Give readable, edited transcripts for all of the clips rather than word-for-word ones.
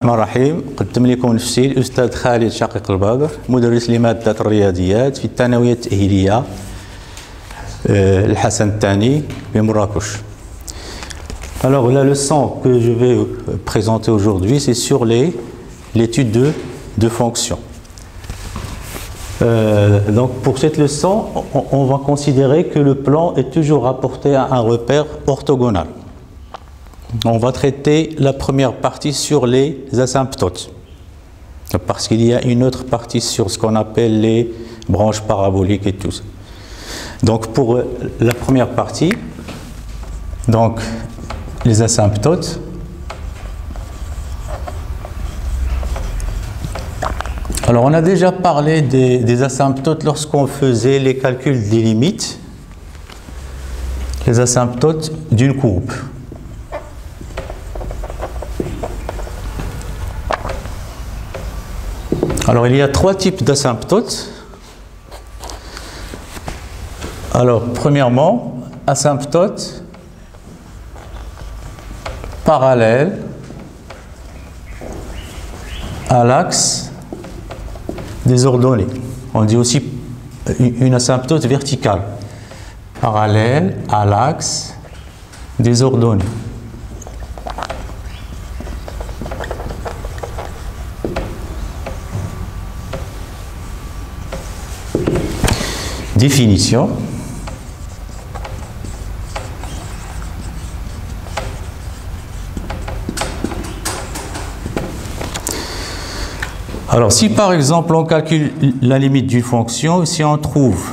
الرحمن الرحيم. قدم لكم نفسي الأستاذ خالد شقيق الباقر، مدرس لمادة الرياضيات في الثانوية التأهيلية الحسن الثاني بمراكش. Alors la leçon que je vais présenter aujourd'hui, c'est sur l'étude de fonctions. Donc pour cette leçon, on va considérer que le plan est toujours rapporté à un repère orthogonal. On va traiter la première partie sur les asymptotes, parce qu'il y a une autre partie sur ce qu'on appelle les branches paraboliques et tout ça. Donc pour la première partie, donc les asymptotes, alors on a déjà parlé des asymptotes lorsqu'on faisait les calculs des limites, les asymptotes d'une courbe. Alors il y a trois types d'asymptotes. Alors premièrement, asymptote parallèle à l'axe des ordonnées. On dit aussi une asymptote verticale, parallèle à l'axe des ordonnées. Définition. Alors, si par exemple on calcule la limite d'une fonction, si on trouve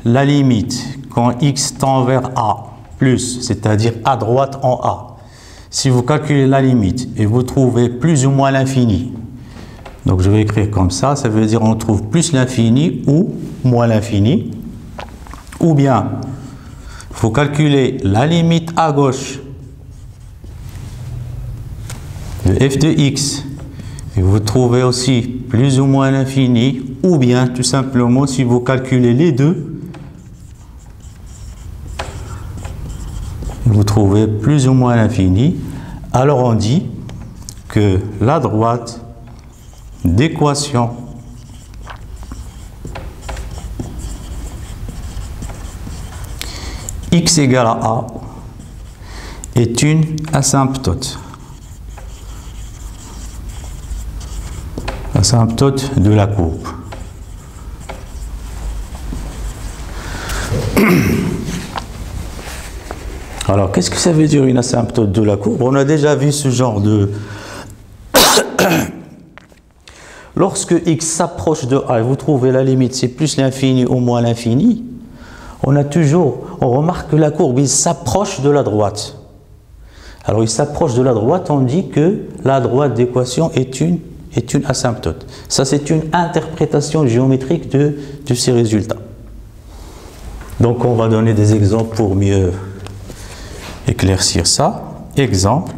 la limite quand x tend vers a plus, c'est-à-dire à droite en a, si vous calculez la limite et vous trouvez plus ou moins l'infini, donc je vais écrire comme ça veut dire on trouve plus l'infini ou moins l'infini, ou bien il faut calculer la limite à gauche de f de x et vous trouvez aussi plus ou moins l'infini, ou bien tout simplement si vous calculez les deux, vous trouvez plus ou moins l'infini, alors on dit que la droite d'équation x égale à a est une asymptote. Asymptote de la courbe. Alors, qu'est-ce que ça veut dire une asymptote de la courbe? On a déjà vu ce genre de... Lorsque x s'approche de a et vous trouvez la limite, c'est plus l'infini ou moins l'infini, on remarque que la courbe, il s'approche de la droite. Alors, il s'approche de la droite, on dit que la droite d'équation est une asymptote. Ça, c'est une interprétation géométrique de ces résultats. Donc, on va donner des exemples pour mieux éclaircir ça. Exemple.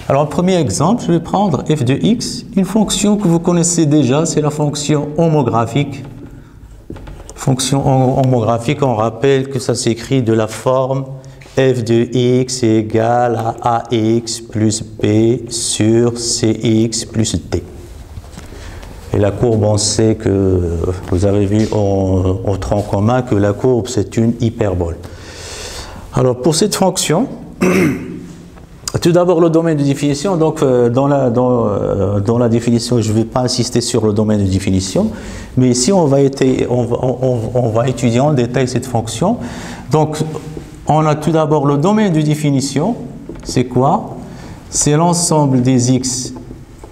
Alors, premier exemple, je vais prendre f de x, une fonction que vous connaissez déjà, c'est la fonction homographique. Fonction homographique, on rappelle que ça s'écrit de la forme f de x égale à ax plus b sur cx plus d. Et la courbe, on sait que, vous avez vu au tronc commun que la courbe c'est une hyperbole. Alors pour cette fonction, tout d'abord le domaine de définition. Donc dans la définition, je ne vais pas insister sur le domaine de définition, mais ici on va étudier en détail cette fonction. Donc on a tout d'abord le domaine de définition. C'est quoi? C'est l'ensemble des x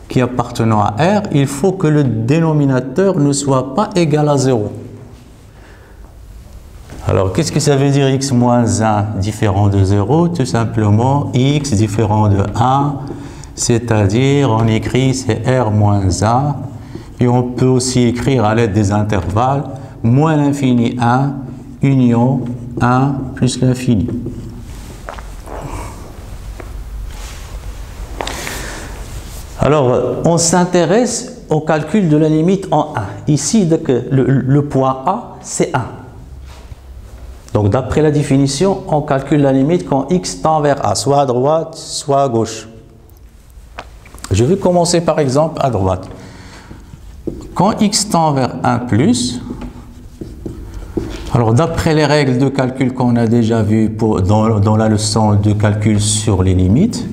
qui appartiennent à R. Il faut que le dénominateur ne soit pas égal à 0. Alors, qu'est-ce que ça veut dire x moins 1 différent de 0? Tout simplement, x différent de 1, c'est-à-dire, on écrit c'est R moins 1, et on peut aussi écrire à l'aide des intervalles, moins l'infini 1, union 1 plus l'infini. Alors, on s'intéresse au calcul de la limite en 1. Ici, le point A, c'est 1. Donc d'après la définition, on calcule la limite quand x tend vers a, soit à droite, soit à gauche. Je vais commencer par exemple à droite. Quand x tend vers 1 plus, alors d'après les règles de calcul qu'on a déjà vues dans la leçon de calcul sur les limites,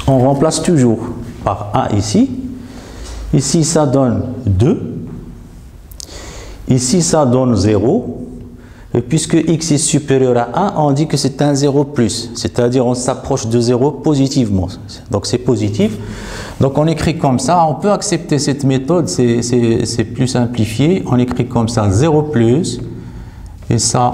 on remplace toujours par 1 ici. Ici ça donne 2. Ici, ça donne 0. Et puisque x est supérieur à 1, on dit que c'est un 0 plus. C'est-à-dire on s'approche de 0 positivement. Donc c'est positif. Donc on écrit comme ça. On peut accepter cette méthode, c'est plus simplifié. On écrit comme ça 0 plus. Et ça,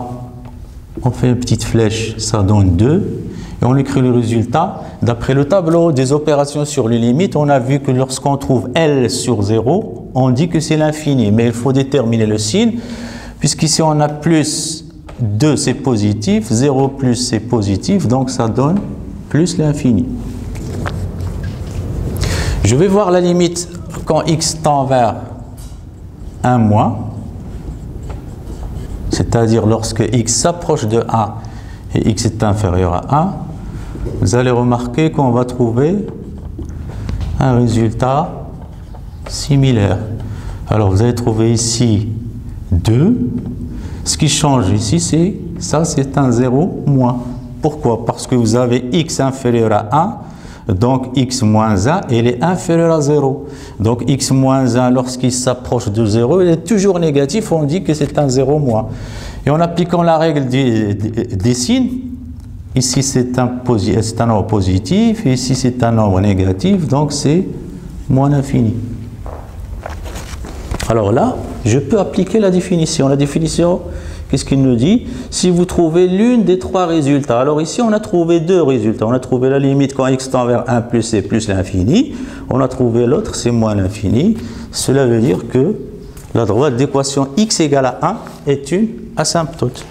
on fait une petite flèche, ça donne 2. Et on écrit le résultat. D'après le tableau des opérations sur les limites, on a vu que lorsqu'on trouve L sur 0, on dit que c'est l'infini. Mais il faut déterminer le signe, puisqu'ici on a plus 2, c'est positif, 0 plus c'est positif, donc ça donne plus l'infini. Je vais voir la limite quand x tend vers 1 moins, c'est-à-dire lorsque x s'approche de 1 et x est inférieur à 1. Vous allez remarquer qu'on va trouver un résultat similaire. Alors vous allez trouver ici 2. Ce qui change ici, c'est un 0 moins. Pourquoi? Parce que vous avez x inférieur à 1, donc x moins 1, il est inférieur à 0. Donc x moins 1, lorsqu'il s'approche de 0, il est toujours négatif, on dit que c'est un 0 moins. Et en appliquant la règle des signes, ici c'est un nombre positif, ici c'est un nombre négatif, donc c'est moins l'infini. Alors là, je peux appliquer la définition. La définition, qu'est-ce qu'il nous dit? Si vous trouvez l'une des trois résultats. Alors ici, on a trouvé deux résultats. On a trouvé la limite quand x tend vers 1 plus c'est plus l'infini. On a trouvé l'autre, c'est moins l'infini. Cela veut dire que la droite d'équation x égale à 1 est une asymptote.